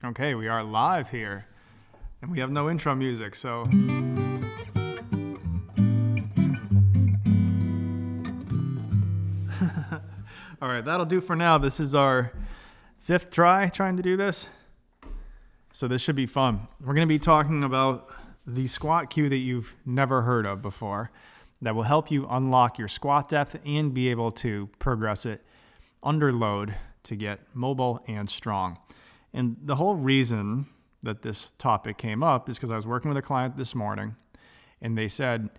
Okay, we are live here, and we have no intro music, so... All right, that'll do for now. This is our 5th try trying to do this, so this should be fun. We're going to be talking about the squat cue that you've never heard of before that will help you unlock your squat depth and be able to progress it under load to get mobile and strong. And the whole reason that this topic came up is because I was working with a client this morning, and they said,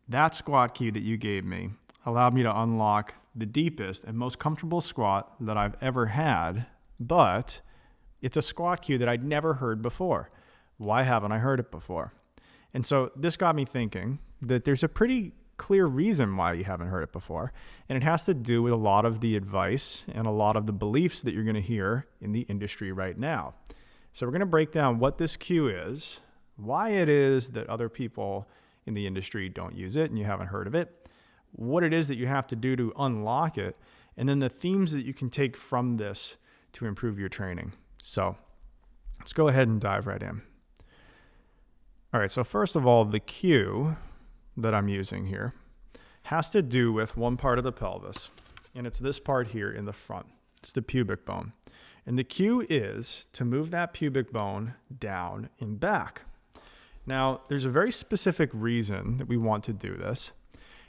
that squat cue that you gave me allowed me to unlock the deepest and most comfortable squat that I've ever had, but it's a squat cue that I'd never heard before. Why haven't I heard it before? And so this got me thinking that there's a pretty clear reason why you haven't heard it before, and it has to do with a lot of the advice and a lot of the beliefs that you're going to hear in the industry right now. So we're going to break down what this cue is, why it is that other people in the industry don't use it and you haven't heard of it, what it is that you have to do to unlock it, and then the themes that you can take from this to improve your training. So let's go ahead and dive right in. All right, so first of all, the cue that I'm using here has to do with one part of the pelvis, and it's this part here in the front. It's the pubic bone. And the cue is to move that pubic bone down and back. Now, there's a very specific reason that we want to do this,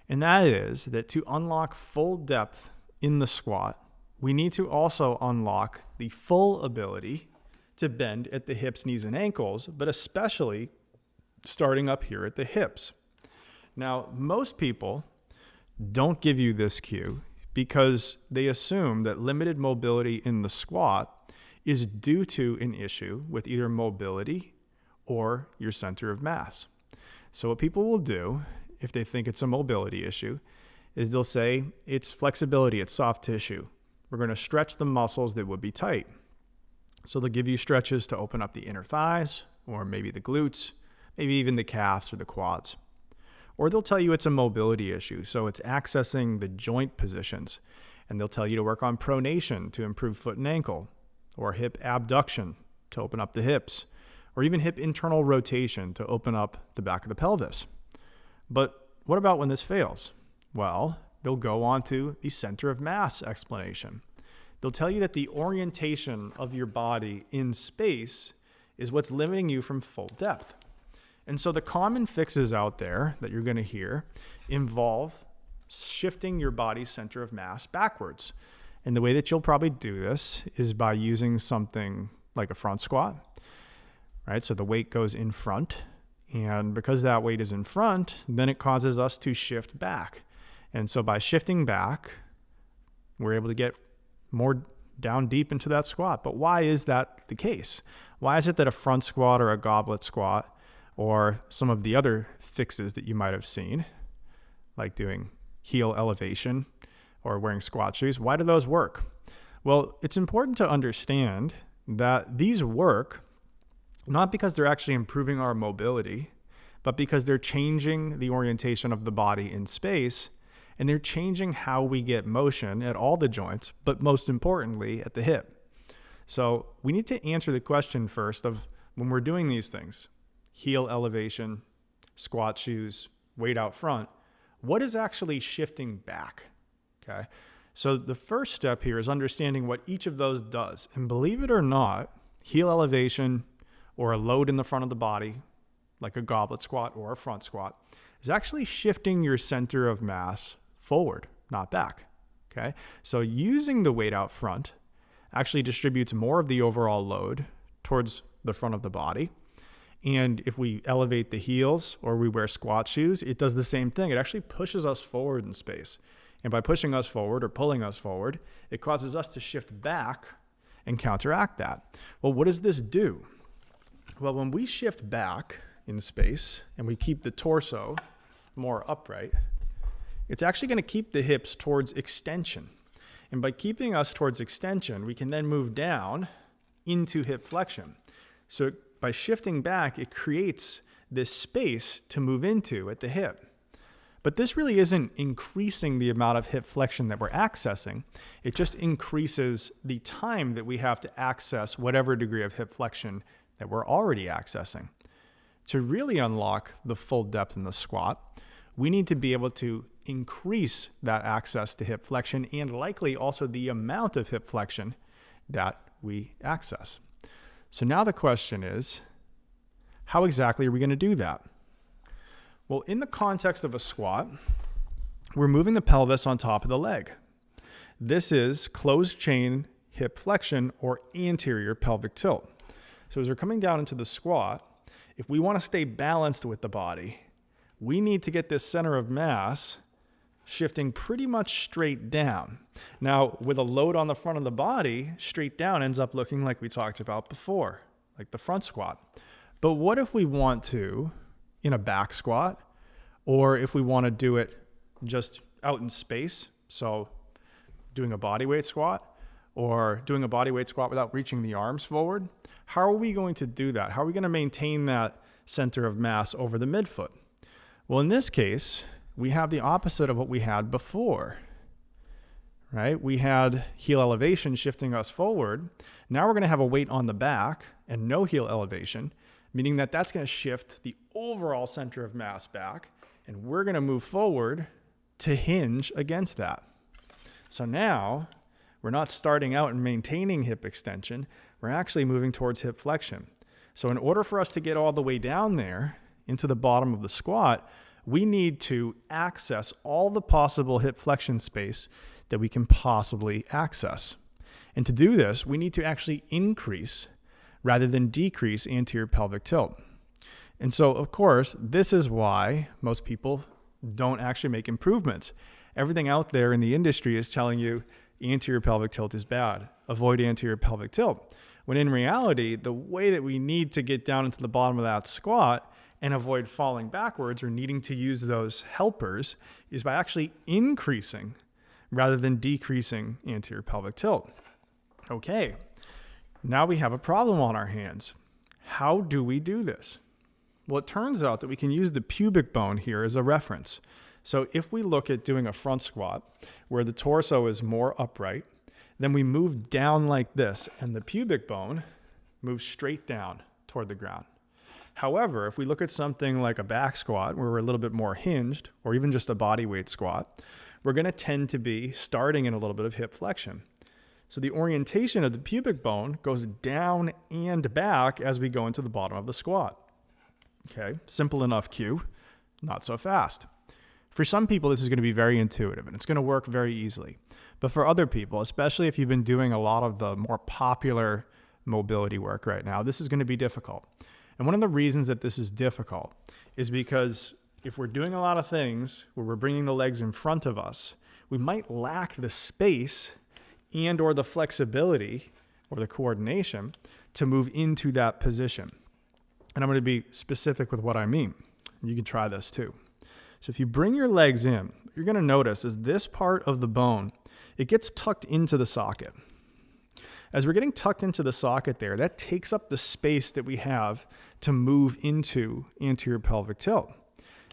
and that is that to unlock full depth in the squat, we need to also unlock the full ability to bend at the hips, knees, and ankles, but especially starting up here at the hips. Now, most people don't give you this cue because they assume that limited mobility in the squat is due to an issue with either mobility or your center of mass. So what people will do if they think it's a mobility issue is they'll say it's flexibility, it's soft tissue. We're going to stretch the muscles that would be tight. So they'll give you stretches to open up the inner thighs or maybe the glutes, maybe even the calves or the quads. Or they'll tell you it's a mobility issue, so it's accessing the joint positions. And they'll tell you to work on pronation to improve foot and ankle, or hip abduction to open up the hips, or even hip internal rotation to open up the back of the pelvis. But what about when this fails? Well, they'll go on to the center of mass explanation. They'll tell you that the orientation of your body in space is what's limiting you from full depth. And so the common fixes out there that you're going to hear involve shifting your body's center of mass backwards. And the way that you'll probably do this is by using something like a front squat, right? So the weight goes in front, and because that weight is in front, then it causes us to shift back. And so by shifting back, we're able to get more down deep into that squat. But why is that the case? Why is it that a front squat or a goblet squat or some of the other fixes that you might have seen, like doing heel elevation or wearing squat shoes, why do those work? Well, it's important to understand that these work not because they're actually improving our mobility, but because they're changing the orientation of the body in space, and they're changing how we get motion at all the joints, but most importantly at the hip. So we need to answer the question first of when we're doing these things, heel elevation, squat shoes, weight out front, what is actually shifting back? Okay. So the first step here is understanding what each of those does. And believe it or not, heel elevation or a load in the front of the body, like a goblet squat or a front squat, is actually shifting your center of mass forward, not back. Okay. So using the weight out front actually distributes more of the overall load towards the front of the body. And if we elevate the heels or we wear squat shoes, it does the same thing. It actually pushes us forward in space. And by pushing us forward or pulling us forward, it causes us to shift back and counteract that. Well, what does this do? Well, when we shift back in space and we keep the torso more upright, it's actually going to keep the hips towards extension. And by keeping us towards extension, we can then move down into hip flexion. So by shifting back, it creates this space to move into at the hip. But this really isn't increasing the amount of hip flexion that we're accessing. It just increases the time that we have to access whatever degree of hip flexion that we're already accessing. To really unlock the full depth in the squat, we need to be able to increase that access to hip flexion and likely also the amount of hip flexion that we access. So now the question is, how exactly are we going to do that? Well, in the context of a squat, we're moving the pelvis on top of the leg. This is closed chain hip flexion or anterior pelvic tilt. So as we're coming down into the squat, if we want to stay balanced with the body, we need to get this center of mass shifting pretty much straight down. Now, with a load on the front of the body, straight down ends up looking like we talked about before, like the front squat. But what if we want to, in a back squat, or if we want to do it just out in space, so doing a bodyweight squat, or doing a bodyweight squat without reaching the arms forward? How are we going to do that? How are we going to maintain that center of mass over the midfoot? Well, in this case, we have the opposite of what we had before, right? We had heel elevation shifting us forward. Now we're going to have a weight on the back and no heel elevation, meaning that that's going to shift the overall center of mass back, and we're going to move forward to hinge against that. So now we're not starting out and maintaining hip extension. We're actually moving towards hip flexion. So in order for us to get all the way down there into the bottom of the squat, we need to access all the possible hip flexion space that we can possibly access. And to do this, we need to actually increase rather than decrease anterior pelvic tilt. And so, of course, this is why most people don't actually make improvements. Everything out there in the industry is telling you anterior pelvic tilt is bad. Avoid anterior pelvic tilt. When in reality, the way that we need to get down into the bottom of that squat and avoid falling backwards or needing to use those helpers is by actually increasing rather than decreasing anterior pelvic tilt. Okay, now we have a problem on our hands. How do we do this? Well, it turns out that we can use the pubic bone here as a reference. So if we look at doing a front squat where the torso is more upright, then we move down like this and the pubic bone moves straight down toward the ground. However, if we look at something like a back squat where we're a little bit more hinged, or even just a body weight squat, we're going to tend to be starting in a little bit of hip flexion. So the orientation of the pubic bone goes down and back as we go into the bottom of the squat. Okay, simple enough cue, not so fast. For some people, this is going to be very intuitive and it's going to work very easily. But for other people, especially if you've been doing a lot of the more popular mobility work right now, this is going to be difficult. And one of the reasons that this is difficult is because if we're doing a lot of things where we're bringing the legs in front of us, we might lack the space and or the flexibility or the coordination to move into that position. And I'm going to be specific with what I mean. You can try this too. So if you bring your legs in, what you're going to notice is this part of the bone, it gets tucked into the socket. As we're getting tucked into the socket there, that takes up the space that we have to move into anterior pelvic tilt.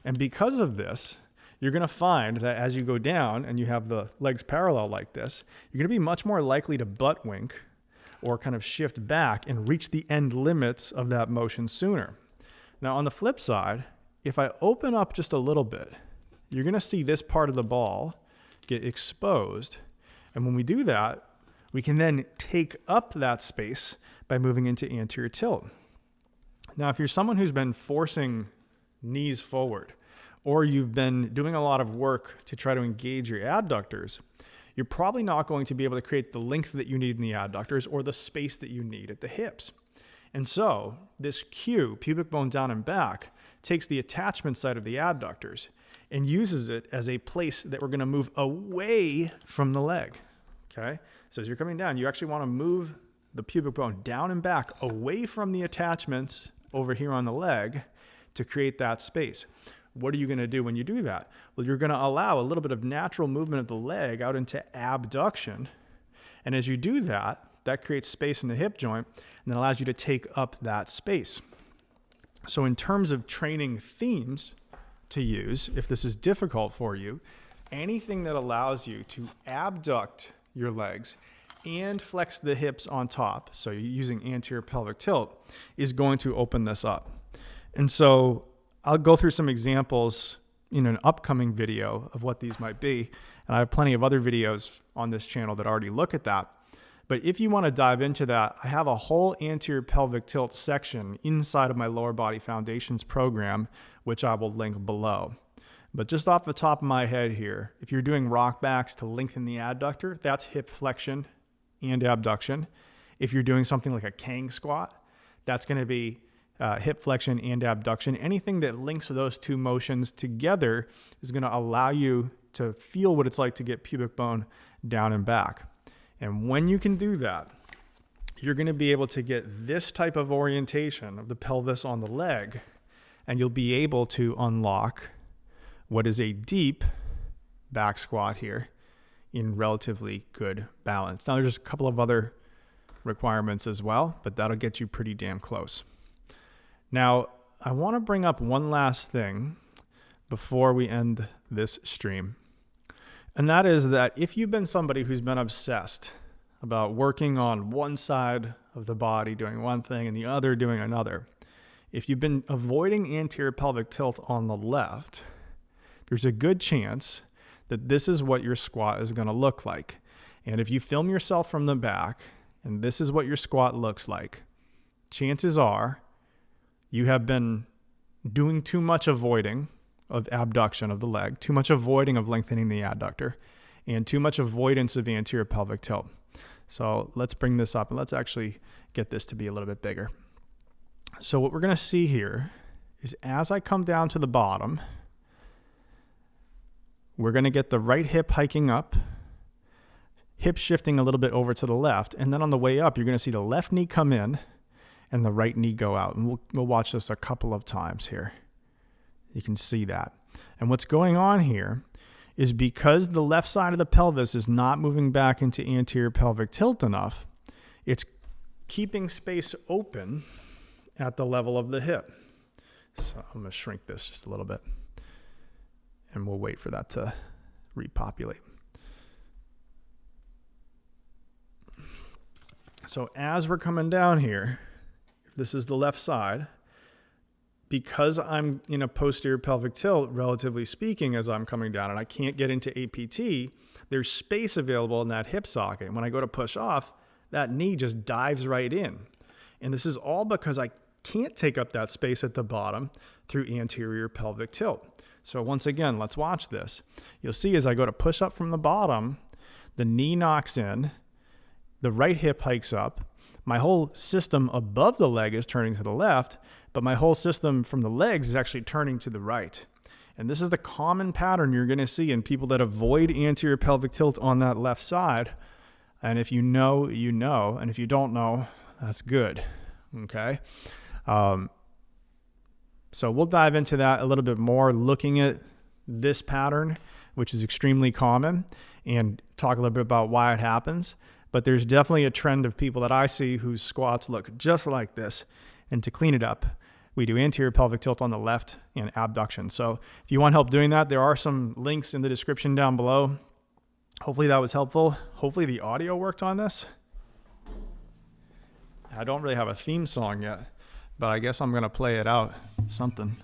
And because of this, you're going to find that as you go down and you have the legs parallel like this, you're going to be much more likely to butt wink or kind of shift back and reach the end limits of that motion sooner. Now on the flip side, if I open up just a little bit, you're going to see this part of the ball get exposed. And when we do that, we can then take up that space by moving into anterior tilt. Now, if you're someone who's been forcing knees forward, or you've been doing a lot of work to try to engage your adductors, you're probably not going to be able to create the length that you need in the adductors or the space that you need at the hips. And so this cue, pubic bone down and back, takes the attachment side of the adductors and uses it as a place that we're going to move away from the leg. Okay? So as you're coming down, you actually want to move the pubic bone down and back away from the attachments over here on the leg to create that space. What are you going to do when you do that? Well, you're going to allow a little bit of natural movement of the leg out into abduction. And as you do that, that creates space in the hip joint and then allows you to take up that space. So in terms of training themes to use, if this is difficult for you, anything that allows you to abduct your legs and flex the hips on top, so you're using anterior pelvic tilt, is going to open this up. And so I'll go through some examples in an upcoming video of what these might be. And I have plenty of other videos on this channel that already look at that. But if you want to dive into that, I have a whole anterior pelvic tilt section inside of my lower body foundations program, which I will link below. But just off the top of my head here, if you're doing rock backs to lengthen the adductor, that's hip flexion and abduction. If you're doing something like a Kang squat, that's going to be hip flexion and abduction. Anything that links those two motions together is going to allow you to feel what it's like to get pubic bone down and back. And when you can do that, you're going to be able to get this type of orientation of the pelvis on the leg, and you'll be able to unlock what is a deep back squat here in relatively good balance. Now, there's a couple of other requirements as well, but that'll get you pretty damn close. Now, I want to bring up one last thing before we end this stream. And that is that if you've been somebody who's been obsessed about working on one side of the body, doing one thing, and the other doing another, if you've been avoiding anterior pelvic tilt on the left, there's a good chance that this is what your squat is going to look like. And if you film yourself from the back, and this is what your squat looks like, chances are you have been doing too much avoiding of abduction of the leg, too much avoiding of lengthening the adductor, and too much avoidance of anterior pelvic tilt. So let's bring this up and let's actually get this to be a little bit bigger. So what we're going to see here is as I come down to the bottom, we're going to get the right hip hiking up, hip shifting a little bit over to the left, and then on the way up, you're going to see the left knee come in and the right knee go out. And we'll watch this a couple of times here. You can see that. And what's going on here is because the left side of the pelvis is not moving back into anterior pelvic tilt enough, it's keeping space open at the level of the hip. So I'm going to shrink this just a little bit, and we'll wait for that to repopulate. So as we're coming down here, if this is the left side, because I'm in a posterior pelvic tilt, relatively speaking, as I'm coming down and I can't get into APT, there's space available in that hip socket. And when I go to push off, that knee just dives right in. And this is all because I can't take up that space at the bottom through anterior pelvic tilt. So once again, let's watch this. You'll see as I go to push up from the bottom, the knee knocks in, the right hip hikes up, my whole system above the leg is turning to the left, but my whole system from the legs is actually turning to the right. And this is the common pattern you're going to see in people that avoid anterior pelvic tilt on that left side. And if you know, you know. And if you don't know, that's good. Okay? So we'll dive into that a little bit more, looking at this pattern, which is extremely common, and talk a little bit about why it happens. But there's definitely a trend of people that I see whose squats look just like this. And to clean it up, we do anterior pelvic tilt on the left and abduction. So if you want help doing that, there are some links in the description down below. Hopefully that was helpful. Hopefully the audio worked on this. I don't really have a theme song yet, but I guess I'm going to play it out. Something.